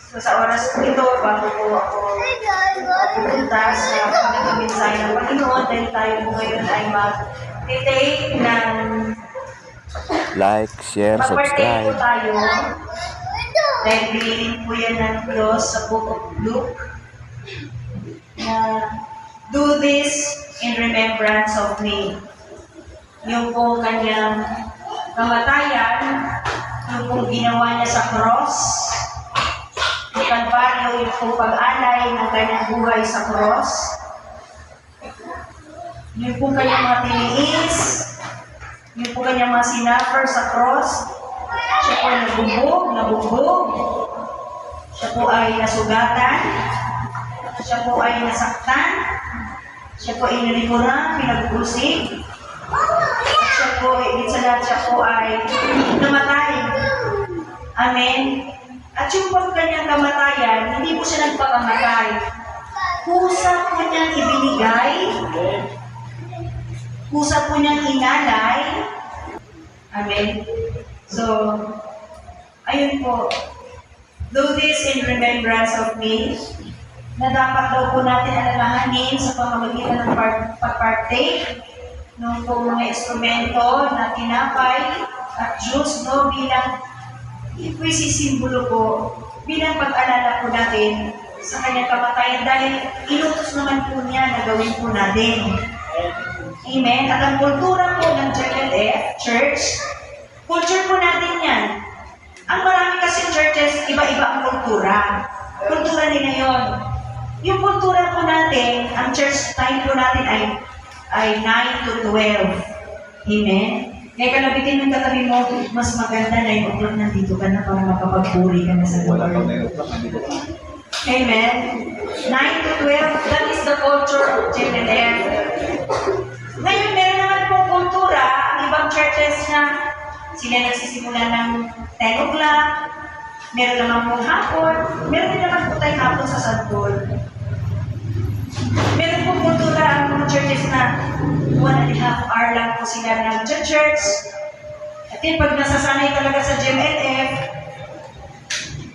So sa oras ito, bago po ako pupunta sa pagkakaminsahe ng Panginoon, dahil tayo po ngayon ay mag-take ng Like, share, mag-partake po subscribe. tayo. Dahil bilhin po yan ng Diyos sa Book of Luke na do this in remembrance of me. Yung po kanyang kamatayan, yung pong ginawa niya sa cross, yung Kalbaryo, yung pong pag-alay ng kanyang buhay sa cross, yung pong kanyang mga tiniis, yung pong kanyang mga sinaffer sa cross, siya po ay nabugbog, siya po ay nasugatan, siya po ay nasaktan, siya po ay nalikuran, pinag-usig, at siya po, ibig sa lahat, siya po ay namatay. Amen. At yung pag kanyang kamatayan, hindi po siya nagpakamatay. Kusa po niyang ibinigay, kusa po niyang inalay. Amen. So, ayun po. Do this in remembrance of me, na dapat daw po natin alalahanin sa pamamagitan ng pag-partake ng po mga instrumento na tinapay at juice, no, bilang ipwisisimbolo po, bilang pag-alala po natin sa kanyang kamatayan dahil inutos naman po niya na gawin po natin. Amen. At ang kultura po ng Church, culture po natin yan. Ang marami kasi churches, iba-iba ang kultura. Kultura nila yun. Yung kultura po natin, ang church time po natin ay 9 to 12. Amen? Kaya kalabitin ng katabi mo, mas maganda na yung uklok nandito ka na para makapagpuri ka na sa Lord. Amen? 9 to 12, that is the culture of JNF. Ngayon, meron naman pong kultura, ang ibang churches na sila nagsisimula ng 10 o'clock, meron naman pong hapon, meron din naman po tayong hapon sa Sanpol. Meron pong kultura ang mga churches na 1.5 hour lang po sila ng church. At yun, pag nasasanay talaga sa GMLF,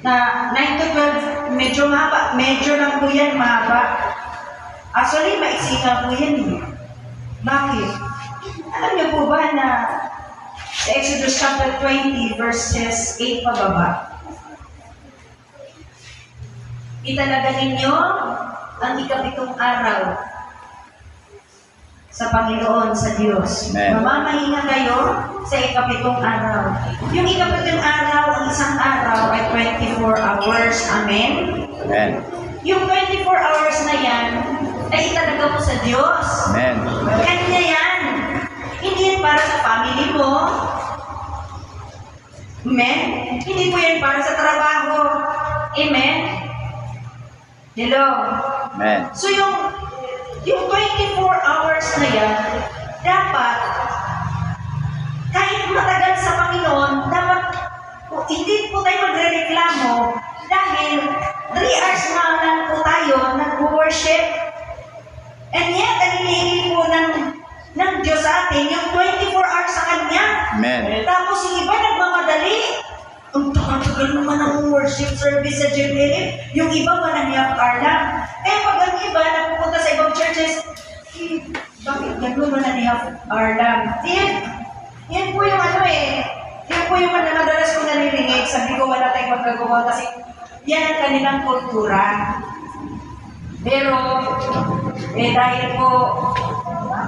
na 9 to 12, medyo mahaba, medyo lang po yan mahaba. Actually, maiksi nga po yan eh. Bakit? Alam niyo po ba na sa Exodus chapter 20, verses 8 pababa, italaga ninyo ang ikapitong araw sa Panginoon, sa Diyos. Amen. Mamamahinga kayo sa ikapitong araw. Yung ikapitong araw, ang isang araw ay 24 hours. Amen? Amen. Yung 24 hours na yan, ay italaga mo sa Diyos. Amen. Kanya yan. Hindi yan para sa family mo. Amen? Hindi po yan para sa trabaho. Amen? Hello? Amen. So yung 24 hours na yan, dapat, kahit matagal sa Panginoon, dapat hindi po tayo magre-reklamo dahil 3 hours na lang po tayo nag-worship. And yet, ang hinihingi po ng Diyos sa atin, yung 24 hours sa Kanya. Amen. Tapos yung iba nagmamadali. Ang tagal naman ang worship service sa JMLF. Yung iba manangyap lang. Eh pag ang iba napupunta sa ibang churches, bakit gano'n manangyap lang? Yan po yung yan po yung madalas ko narinig. Sabi ko wala tayong magagawa kasi yan ang kanilang kultura. Pero, dahil po,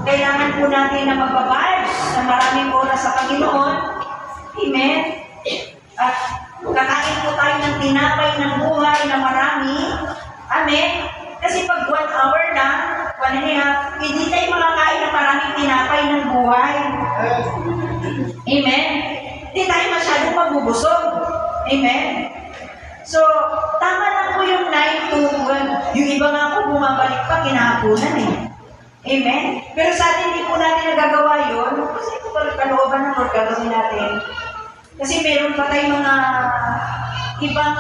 kailangan po natin na magbabad ng maraming oras sa Panginoon. Amen? At kakain po tayo ng tinapay ng buhay na marami. Amen? Kasi pag 1 hour lang, 1.5, hindi tayo makakain ng maraming tinapay ng buhay. Amen? Hindi tayo masyadong mabubusog. Amen? So, tama lang po yung 9 to 1. Yung iba nga po bumabalik pa, kinahapunan eh. Amen? Pero sa atin, hindi po natin nagagawa yun. Kasi ito pa kalooban ng Lord, gagawin natin. Kasi meron pa tayong mga ibang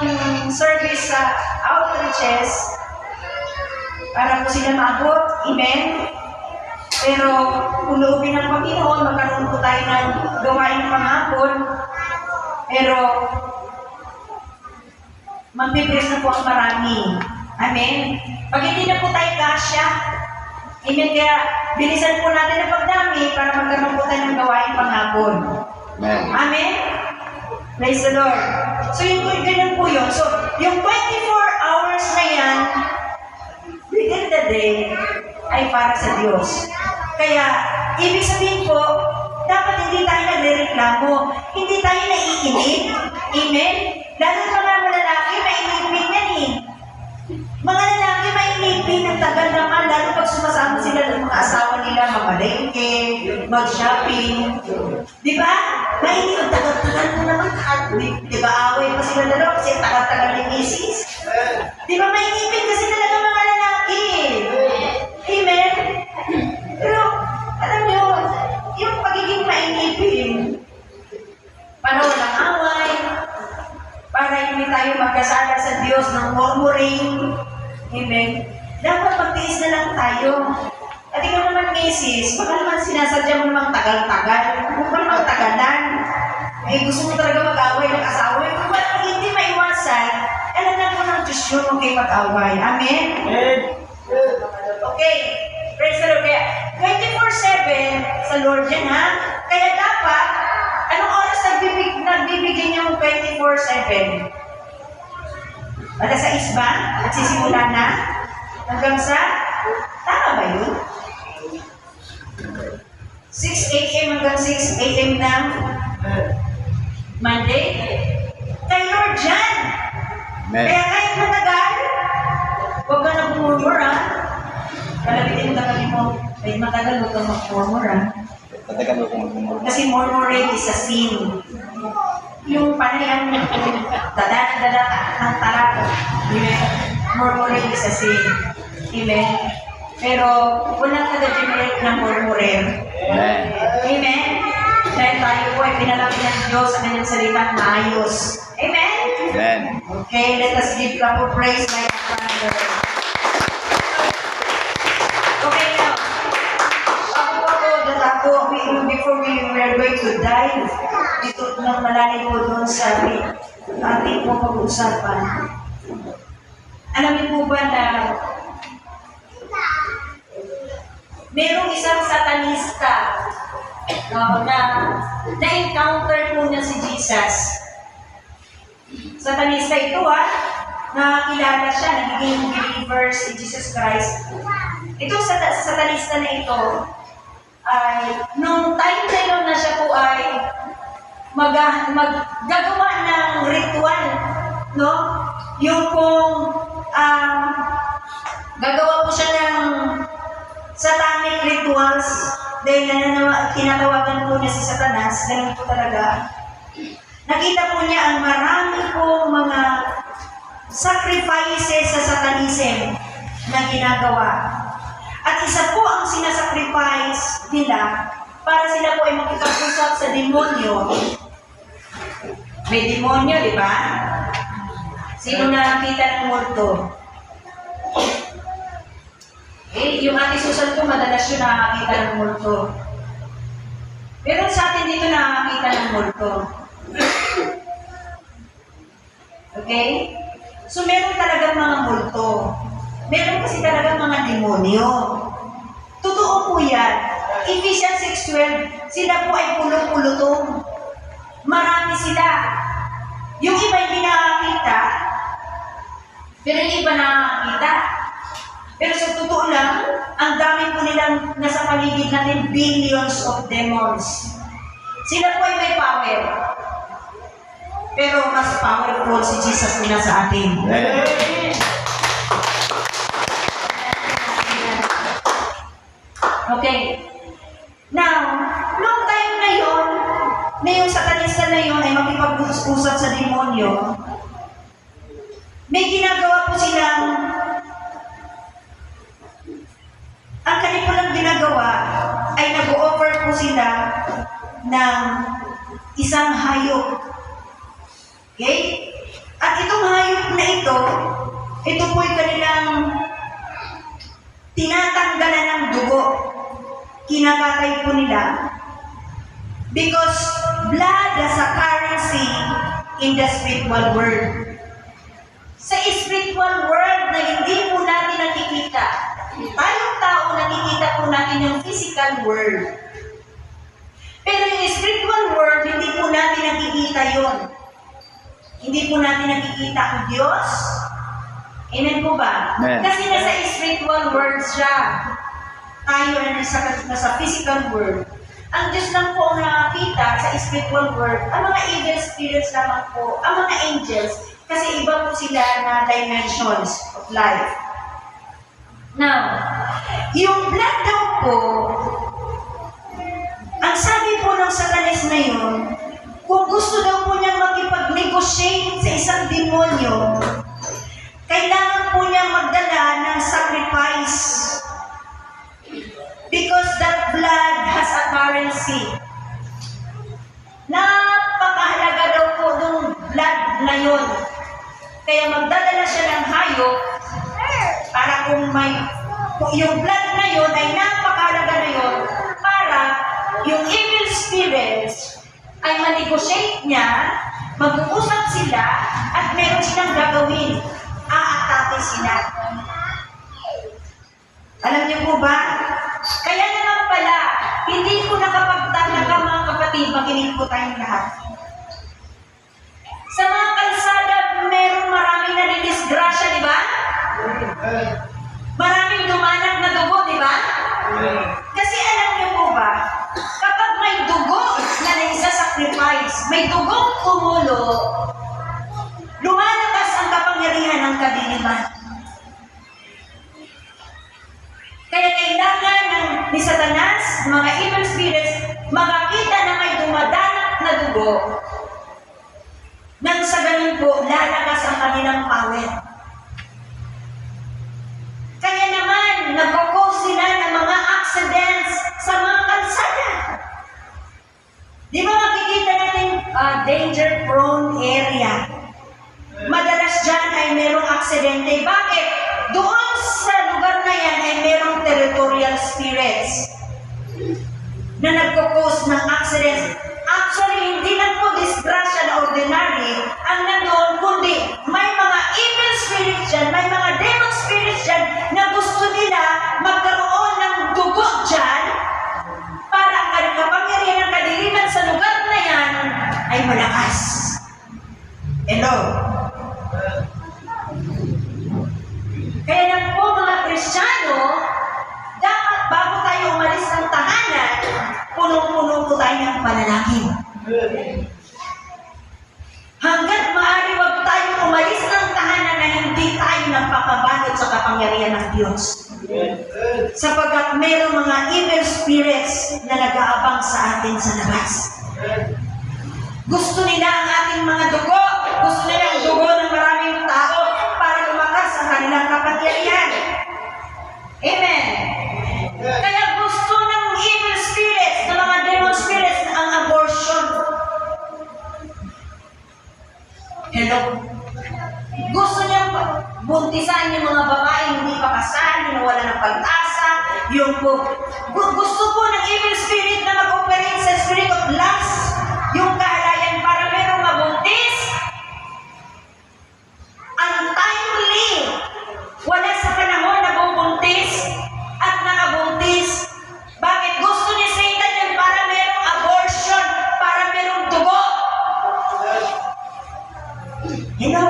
service sa outreaches para po sila maabot. Amen? Pero kung loobin ng Panginoon, magkaroon po tayo ng gawain panghapon. Pero Magpipress na po ang marami. Amen? Pag hindi na po tayo kasya, amen, kaya bilisan po natin ang pagdami para magkaroon po tayo ng gawain panghapon. Amen. Amen? Praise the Lord. So, ganyan po yun. So, yung 24 hours na yan, within the day, ay para sa Diyos. Kaya, ibig sabihin po, dapat hindi tayo nagre-reklamo. Hindi tayo naiinip. Amen? Lalo sa mga lalaki, mainipin yan eh. Mga lalaki, mainipin ng tagal naman, lalo pag sumasama sila ng mga asawa nila, mamalengke, mag-shopping. Di ba? Mainip, ang tagal-tagal mo naman. Di ba away pa sila dalawa kasi tagal-tagal ni misis? Di ba mainipin kasi talaga mga lalaki? Amen? Pero, alam nyo, yung pagiging mainipin, para walang away, para hindi tayo magkasala sa Diyos ng murmuring, amen, dapat magtiis na lang tayo. At ikaw naman, misis, baka naman sinasadya mo namang tagal-tagal, kung ba namang tagalan, eh gusto mo talaga mag-away ng asawa, kung ba hindi maiwasan, alam na po ng Diyos yun, okay mag-away. Amen? Okay. Praise the Lord. Kaya 24/7 sa Lord yan, ha? Kaya dapat, anong oras nagbibigay niya yung 24/7? Alas 6 ba? At sisimula na? Hanggang sa? Tama ba yun? 6 a.m. hanggang 6 a.m. ng Monday? Kay Lord yan! Amen. Kaya kahit matagal, huwag ka na bumurmur, ha? Palabitin mo tagal mo, kahit matagal, huwag kang mag-murmur, ha? Tatagal ko mag-murmur. Kasi murmuring is a sin. Yung panayan mo, dada ng talaga. Murmuring is a sin. Amen? Pero, walang nag-generate ng murmuring. Amen. Amen? Dahil tayo po ay pinalaki ng Diyos sa kanyang salitang maayos. Amen? Amen. Okay, let us give God for praise by the Father. Okay, now, before we are going to dive dito ng malalim po doon sa ating po pag-uusapan. Alam niyo po ba na merong isang satanista na-encounter po niya si Jesus. Satanista ito nakilala siya, nagiging believer si Jesus Christ. Itong satanista na ito, ay, nung time na yun na siya po ay maggagawa ng ritual, no? Yung pong gagawa po siya ng satanic rituals dahil tinatawagan po niya si Satanas, ganun po talaga. Nakita po niya ang marami pong mga sacrifices sa satanism na ginagawa. At isa po ang sinasacrifice nila para sila po ay makikapusap sa demonyo. May demonyo, di ba? Sino nakakita ng multo? Yung Ate Susan po, madalas yun nakakita ng multo. Pero sa atin dito nakakita ng multo. Okay? So meron talagang mga multo. Meron kasi talagang mga demonyo. Totoo po yan. Ephesians 6:12, sila po ay pulong-pulutong. Marami sila. Yung iba hindi nakakita, pero yung iba nakakita. Pero sa totoo lang, ang dami po nilang nasa paligid natin, billions of demons. Sila po ay may power. Pero mas powerful si Jesus na sa atin. Amen. Okay. Now, noong time na yun, na yung satanista na yun ay makipag-usap sa demonyo, may ginagawa po silang, ang kanilang ginagawa ay nag-o-offer po sila ng isang hayop. Okay? At itong hayop na ito po ay kanilang tinatanggalan ng dugo. Kinakatay po nila because blood is a currency in the spiritual world. spiritual world na hindi po natin nakikita. Tayong tao, nakikita po natin yung physical world. Pero yung spiritual world, hindi po natin nakikita yon. Hindi po natin nakikita ang Diyos. Amen po ba? Amen. Kasi nasa spiritual world siya. Tayo ay nasa physical world. Ang Diyos lang po ang nakakita sa spiritual world. Ang mga evil spirits lamang po, ang mga angels, kasi iba po sila na dimensions of life. Now, yung blood daw po, ang sabi po ng Satanas na yun, kung gusto daw po niyang makipag-negotiate sa isang demonyo, kailangan po niyang magdala ng sacrifice. Because that blood has a currency. Napakahalaga daw po ng blood na yun. Kaya magdadala siya ng hayop para kung yung blood na yun ay napakahalaga na yun para yung evil spirits ay ma-negotiate niya, mag-uusap sila at meron silang gagawin. Aatake sila. Alam niyo po ba? Kaya naman pala, hindi ko nakapagtalaga mga kapatid, makinig po tayong lahat. Sa mga kalsada, meron maraming nadidisgrasya, di ba? Maraming dumanag na dugo, di ba? Kasi alam niyo po ba, kapag may dugo na naisa-sacrifice, may dugong tumulo, lumalakas ang kapangyarihan ng kadiliman. Kaya kailangan ni Satanas, mga evil spirits, makakita na may dumadanap na dugo, nang sa ganun po, lalakas ang kanilang power. Kaya naman, nagkakos sila ng mga accidents sa mga kalsada. Di ba makikita natin danger-prone area? Madalas dyan ay merong aksidente. Bakit? Doon sa lugar na yan ay merong territorial spirits na nagkakos ng accidents. Actually, hindi lang po disgrasya na ordinary ang nandoon, kundi may mga evil spirits dyan, may mga demon spirits dyan na gusto nila magkaroon ng dugo dyan para ang kapangyarihan ng kadiliman sa lugar na yan ay malakas. Hello? Kaya na po mga Kristiyano, dapat bago tayo umalis ng tahanan, punong-puno po tayo ng panalangin. Hanggat maaari wag tayong umalis ng tahanan na hindi tayo nagpapabalot sa kapangyarihan ng Diyos. Sapagkat mayroong mga evil spirits na nag-aabang sa atin sa labas. Gusto nila ang ating mga dugo, gusto nila ang dugo ng maraming tao para lumakas ang kanilang kapangyarihan. Amen. Kaya gusto ng evil spirits, ng mga demon spirits, ang abortion. Hello? Gusto niya buntisan yung mga babae hindi pa kasal, yung wala ng pag-asa, yung gusto po ng evil spirit na mag-operate sa spirit of lust, yung kahalayan para merong mabuntis. Untimely, wala sa panahon na bubuntis at nakabuntis. Bakit? Gusto ni Satan yan para merong abortion, para merong dugo. Hello?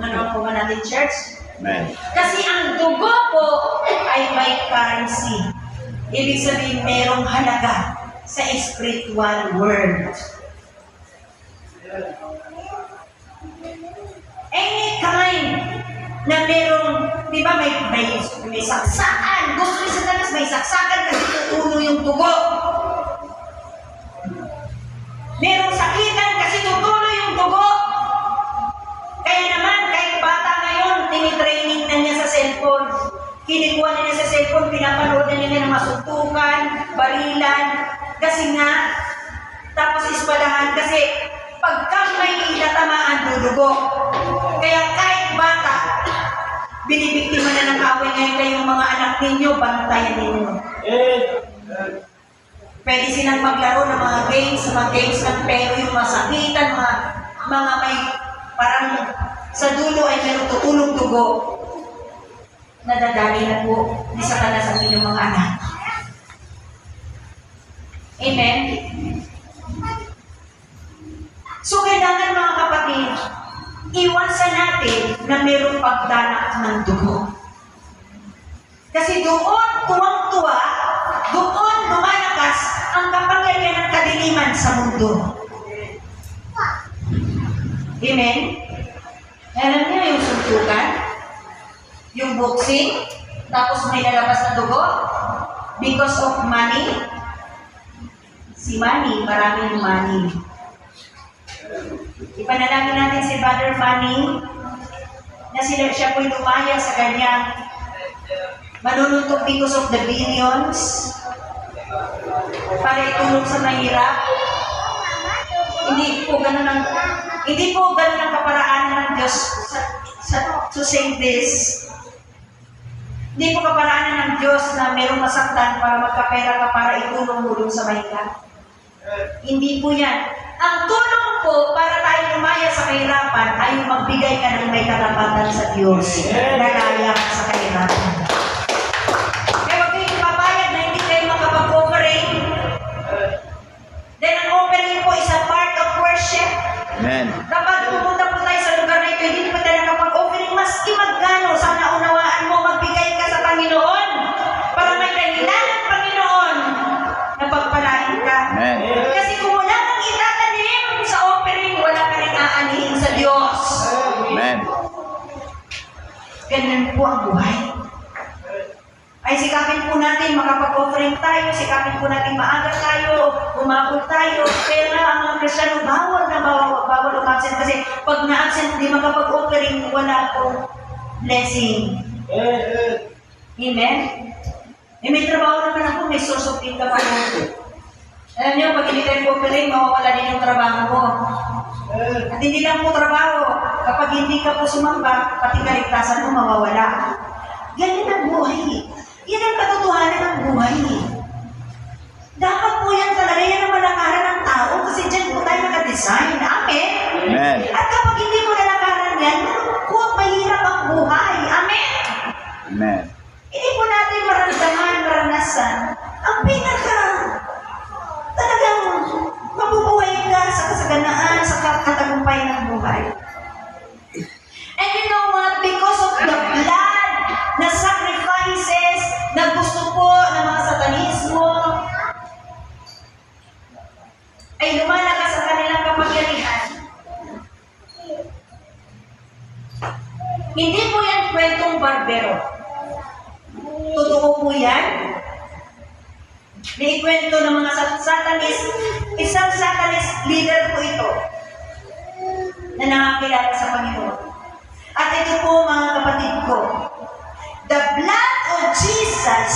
Ano po ba natin, church? Amen. Kasi ang dugo po ay may currency. Ibig sabihin, merong halaga sa spiritual world. Anytime na merong, di ba may saksakan. Gusto ni Satanas may saksakan kasi tutulo yung dugo. Merong sakitan kasi tutulo yung dugo. Kaya naman, kahit bata ngayon, tinitraining na niya sa cellphone. Kinikuha na niya sa cellphone, pinapanood na niya ng masuntukan, barilan. Kasi nga, tapos ispalahan. Kasi pagka may natamaan, dudugo. Kaya kahit bata, binibiktima na ng away ngayon kayong mga anak ninyo, bantayan ninyo. Pwede silang maglaro ng mga games ng pero yung masakitan, mga may parang sa dulo ay mayroong tutulong dugo. Nadadali na po ni Satanas ang inyong mga anak. Amen? So, kailangan mga kapatid, iwasan natin na mayroong pagdanak ng dugo. Kasi doon, tuwang-tuwa, doon lumalakas ang kapangyarihan ng kadiliman sa mundo. Amen? Alam niyo yung suntukan, yung boxing, tapos may lalabas na dugo, because of money. Si Manny, maraming money. Ipanalangin natin si Brother Manny na siya po'y lumaya sa kanyang manununtok because of the billions para itulong sa mahirap. Hindi po ganun ang kaparaanan ng Diyos to say this. Hindi po kaparaanan ng Diyos na mayroong masaktan para magkapera ka para itulong sa mahirap. Hindi po yan. Ang tulong po para tayo lumaya sa kahirapan ay magbigay ka ng may karapatan sa Diyos na kaya sa kahirapan. Kaya huwag kayong papayag na hindi kayo makapag-offering. Then ang offering po is a part of worship. Amen. Kapag pupunta po tayo sa lugar na ito, hindi po tayo nakapag-offering, maski magkano, sana unawaan mo, magbigay ka sa Panginoon para may dahilan ng Panginoon na pagpalain ka. Amen. Kasi kung wala kang itatanim sa offering, wala ka rin aanihin sa Diyos. Amen. Ganun po ang buhay. Ay sikapin po natin, makapag-offering tayo, sikapin po natin maaga tayo, umabot tayo. Kaya nga ang mga Kristiyano, bawal umabsent kasi pag na-absent, di makapag-offering, wala pong blessing. Amen? May trabaho naman ako, may source of income ako. Alam niyo, pag hindi tayo offering, mawawala din yung trabaho mo. At hindi lang po trabaho, kapag hindi ka po sumamba, pati kaligtasan mo mawawala. Ganyan ang buhay. Yan ang katotohanan ng buhay. Dapat po yan talaga, yan ang malakaran ng tao kasi dyan po tayo naka-design. Amen? Amen. At kapag hindi mo nalakaran yan, malungkot, mahirap ang buhay. Amen? Amen. Hindi po natin maranasan ang talagang mabubuhay ka sa kasaganaan, sa katagumpay ng buhay. And you know what? Because of the blood na sacrifices na gusto po ng mga satanismo, ay lumalakas sa kanilang kapangyarihan. Hindi po yan kwentong barbero. Totoo po yan. Naikwento ng mga satanist, isang satanist leader po ito na nakakilala sa Panginoon. At ito po mga kapatid ko, the blood of Jesus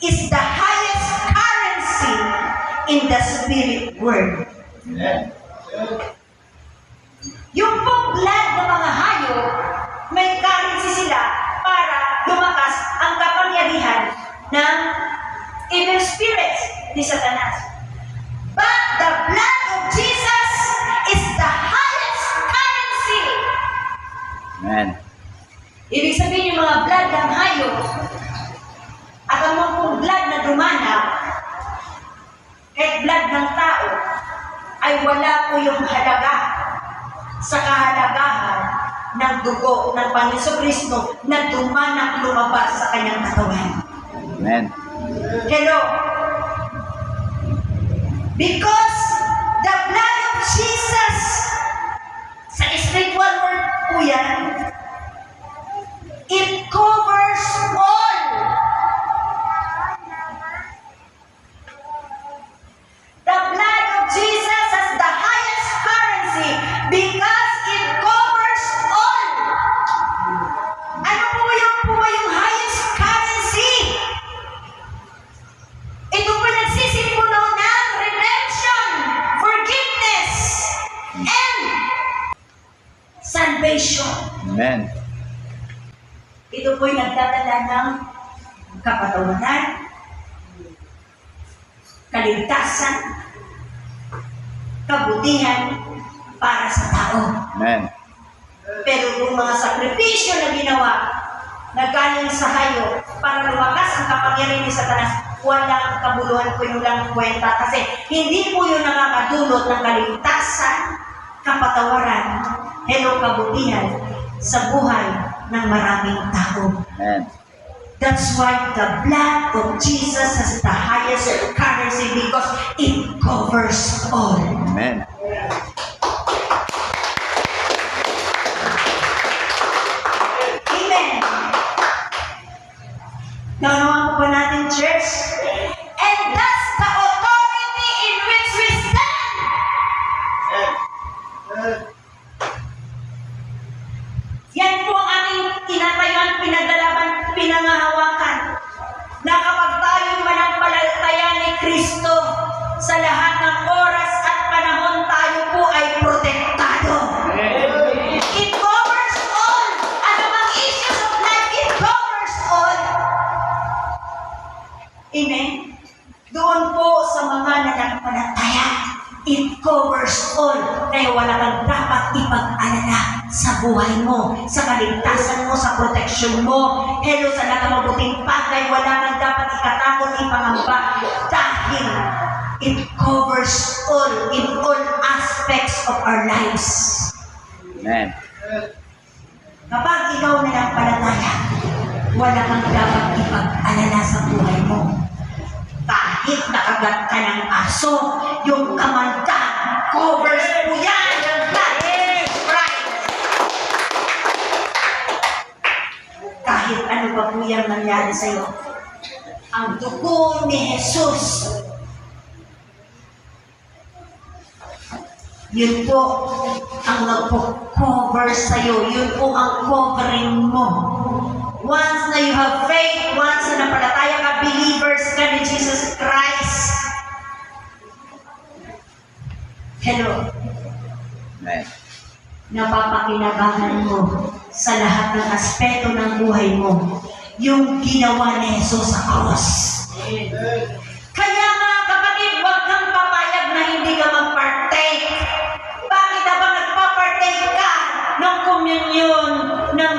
is the highest currency in the spirit world. Amen. Yung pong blood ng mga hayop, may currency sila para lumakas ang kapangyarihan ng evil spirits ni Satanas. But the blood of Jesus is the highest currency. Amen. Ibig sabihin yung mga blood ng hayop at ang mga pong blood na dumana kahit blood ng tao ay wala po yung halaga sa kahalagahan ng dugo ng Panginoon Kristo na dumanang lumabas sa kanyang katawan. Amen. Hello? Because the blood of Jesus sa spiritual world po yan, it covers all. The blood of Jesus has the highest currency because it covers all. Ano po yung highest currency? Ito po nagsisimbolo ng redemption, forgiveness, and salvation. Amen. Ito po'y nagdadala ng kapatawaran, kaligtasan, kabutihan para sa tao. Amen. Pero yung mga sakripisyo na ginawa, na galing sa hayo, para lumakas ang kapangyarihan ni Satanas, walang kabuluhan po yung lang kwenta. Kasi hindi po yun nakakadulot ng kaligtasan, kapatawaran, hello, kabutihan sa buhay ng maraming tao. Amen. That's why the blood of Jesus has the highest currency because it covers all. Amen. Amen. Naunawan po ba natin, church? And that's the authority in which we stand. Yan po ang ating tinatayuan, pinagdalaban, pinangahawakan. Na kapag tayo manampalataya ni Kristo, sa lahat ng oras at panahon tayo po ay protektado. It covers all. Ano mang issues of life, it covers all. Amen? Doon po sa mga nanampalataya, it covers all. Kaya wala kang dapat ipag-alala sa buhay mo, sa kaligtasan mo, sa proteksyon mo. Hello, sa nakamubuting bagay, wala kang dapat ikatakot, ipangamba. Dahil it covers all in all aspects of our lives. Amen. Kapag ikaw nanampalataya, wala kang dapat ipag-alala sa buhay mo. Kahit nakagat ka ng aso, yung kamanda, covers po yan ng blood. Right. Kahit ano pa po yan nangyari sa'yo, ang dugo ni Jesus, yun po ang nagpo-cover sa'yo. Yun po ang covering mo. Once na you have faith, once na napalataya ka, believers ka ni Jesus Christ. Hello. Amen. Napapakinabangan mo sa lahat ng aspeto ng buhay mo yung ginawa ni Jesus sa cross. Kaya mga kapatid, huwag kang papayag na hindi ka mag-partake. Bakit ba nagpa-partake ka ng communion, ng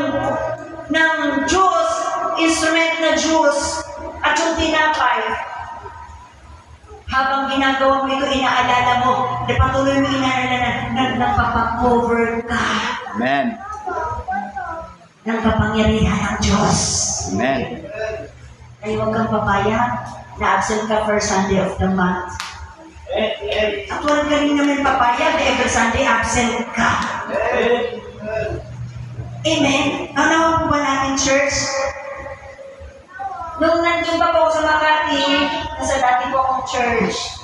juice, instrument na juice, at yung tinapay? Habang ginagawa mo ito, inaalala mo, di patuloy mo inaalala na nagpapakover ka Amen. ng kapangyarihan ng Diyos. Amen. Ay huwag kang papayag na absent ka first Sunday of the month. At huwag ka rin naman papayag na every Sunday absent ka. Amen? Naunawan po ba natin, church? Nung nandun pa po ako sa Makati, nasa dati po akong church.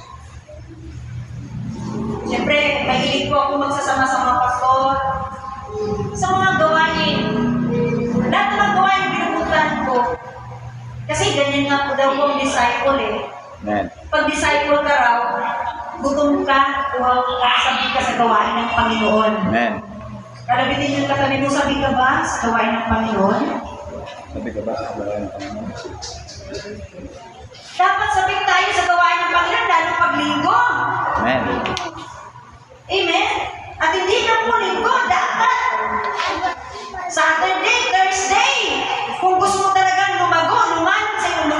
Siyempre, mahilig po ako magsasama sa mga pastor, sa mga gawain. Lahat ng mga gawain pinupuntahan ko. Kasi ganyan nga po daw po ang disciple eh. Amen. Pag disciple ka raw, gutom ka, uhaw ka, sabi ka sa gawain ng Panginoon. Amen. Kalabitin yung katabi mo, sabi ka ba sa gawain ng Panginoon? Sabi ka ba sa kabalayan ng Panginoon? Dapat sabi tayo sa gawain ng Panginoon, lalo pag linggo. Amen. Amen? At hindi na po linggo, dapat Saturday, Thursday. Kung gusto mo talagang lumanan sa iyong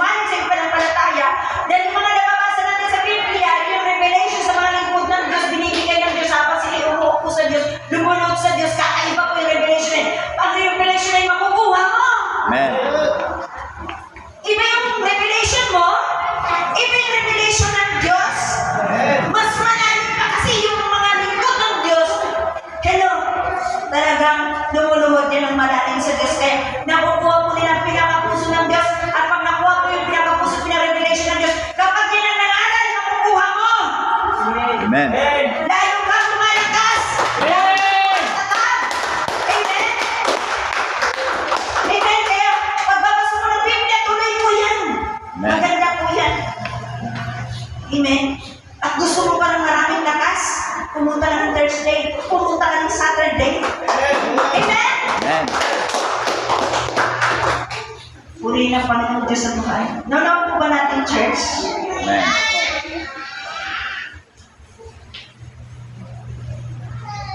panampalataya, dahil yung mga nababasa natin sa Biblia, yung revelation sa mga lingkod ng Diyos, binibigay ng Diyos, habang sila umuupo sa Diyos, lumunod sa Diyos, kakaiba po yung revelation eh. Ang revelation ay makukuha mo. Amen. Iba yung revelation mo, iba yung revelation ng Diyos. Mas malalim pa kasi yung mga lingkod ng Diyos. Hello, talagang lumuluhod yan ng malalim sa Diyos. Kaya nakukuha po nila ang pinakapuso ng Diyos. At pag nakuha po yung pinakapuso at pinarevelation ng Diyos, kapag yan ang nangaral, makukuha mo. Amen. Lalo ka lumalakas. Amen. Amen. Kaya pagbabasa mo ng Biblia, tuloy mo yan. Amen. Maganda po yan. Amen. At gusto mo pa ng maraming lakas, pumunta ka ng Thursday, pumunta ka ng Saturday. Amen. Amen. Puri ng Panginoon Diyos sa buhay. Naunawan po ba natin, church? Amen.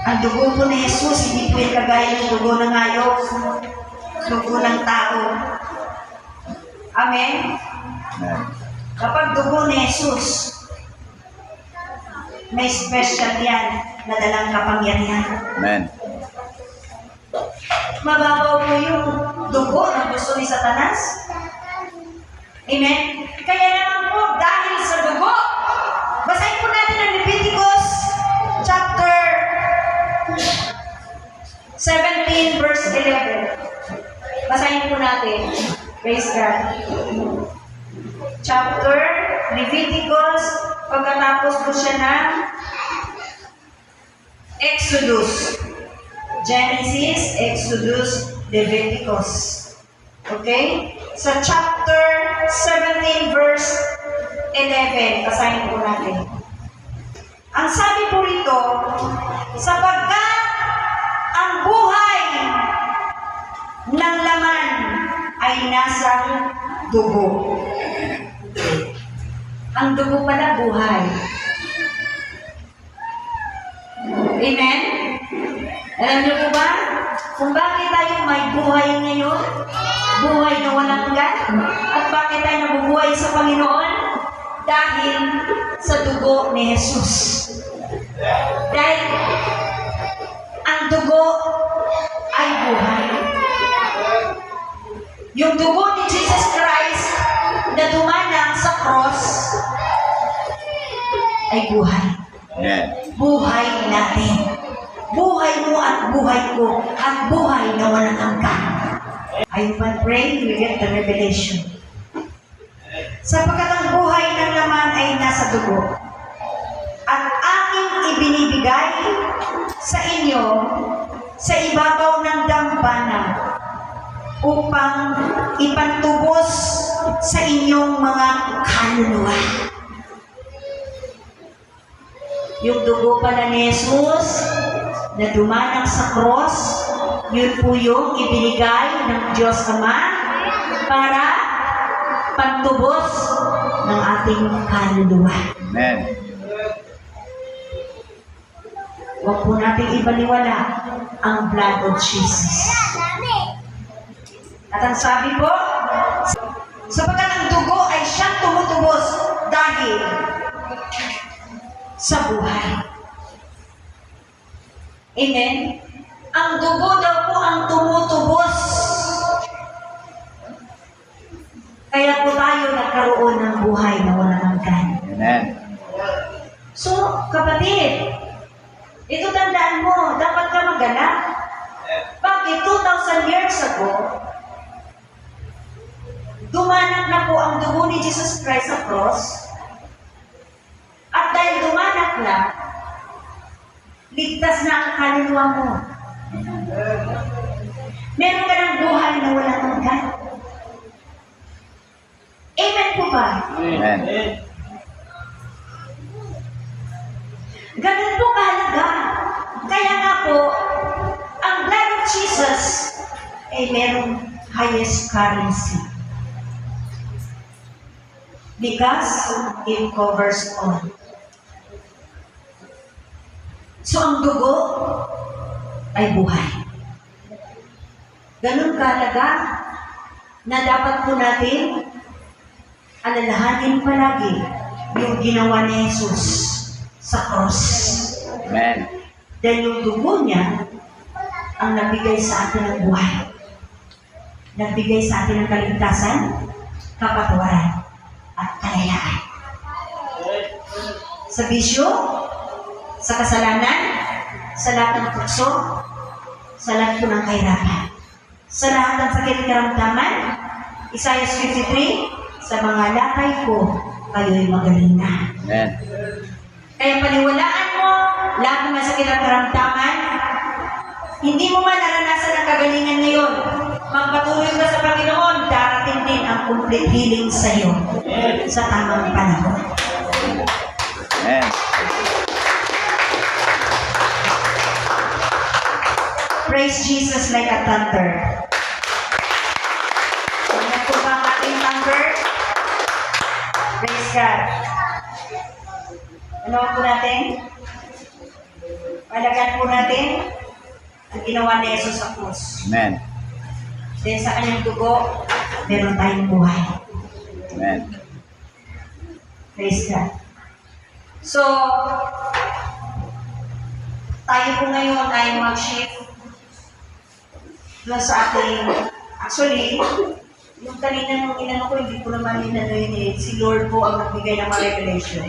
Ang dugo po ni Jesus, hindi po yung kagaya ng dugo ng hayop, dugo ng tao. Amen? Amen. Kapag dugo ni Jesus, may special yan na dalang kapangyarihan. Amen. Mababaw po yung dugo ng gusto ni Satanas. Amen? Kaya naman po, dahil sa dugo, basahin po natin ang Leviticus chapter 17 verse 11. Basahin po natin. Praise God. Chapter Leviticus, pagkatapos po siya ng Exodus. Genesis, Exodus, Leviticus. Okay? Sa chapter 17 verse 11, basahin po natin. Ang sabi po rito, sapagkat ang buhay ng laman ay nasa dugo. Ang dugo pala buhay. Amen? Alam niyo po ba kung bakit tayo may buhay ngayon? Buhay na walang hanggan? At bakit tayo nabubuhay sa Panginoon? Dahil sa dugo ni Jesus. Dahil ang dugo ay buhay. Yung dugo ni Jesus Christ na dumanang sa cross ay buhay. Amen. Buhay natin. Buhay mo at buhay ko. Ang buhay na walang hanggan. I pray, we get the revelation. Sapagkat ang buhay ng laman ay nasa dugo. At aking ibinibigay sa inyo sa ibabaw ng dambana upang ipantubos sa inyong mga kaluluwa. Yung dugo pala ni Jesus na dumanang sa cross, yun po yung ibinigay ng Diyos Ama para pantubos ng ating kaluluwa. Amen. Huwag po nating ibaliwala ang blood of Jesus. At ang sabi po, sapagkat ang dugo ay siyang tumutubos dahil sa buhay. Amen? Ang dugo daw po ang tumutubos. Kaya po tayo nagkaroon ng buhay na walang hanggan. Amen. So, kapatid, ito tandaan mo, dapat ka maganap. Bakit 2,000 years ago, dumanak na po ang dugo ni Jesus Christ sa cross, at dahil dumanak na, ligtas na ang kaluluwa mo. Meron ka ng buhay na walang hanggan. Amen po ba? Amen. Ganun po kahalaga. Kaya nga po, ang blood of Jesus ay merong highest currency. Because it covers all. So ang dugo ay buhay. Ganun kahalaga na dapat po natin alalahanin palagi yung ginawa ni Jesus sa cross. Amen. Dahil yung dugo niya ang nagbigay sa atin ng buhay. Nagbigay sa atin ng kaligtasan, kapatawaran, at kalayaan. Sa bisyo, sa kasalanan, sa lahat ng tukso, sa lahat po ng kahirapan, sa lahat ng sakit at karamdaman, Isaiah 53, sa mga lakay ko, kayo'y magaling na. Amen. Kaya paniwalaan mo, lahat ng masakit at karamdaman, hindi mo man naranasan ang kagalingan ngayon. Magpatuloy ka sa Panginoon, darating din ang complete healing sa iyo sa tamang panahon. Amen. Praise Jesus like a thunder. Ano po ba ang ating thunder? Praise God. Ano po natin? alagaan po natin ang ginawa ni Jesus sa krus. Amen. Dahil sa kanyang dugo, meron tayong buhay. Amen. Praise God. So, tayo po ngayon ay mag-shift doon sa ating, actually, yung kanina nung inano ko, hindi ko naman inano yun eh. Si Lord po ang nagbigay ng mga revelation.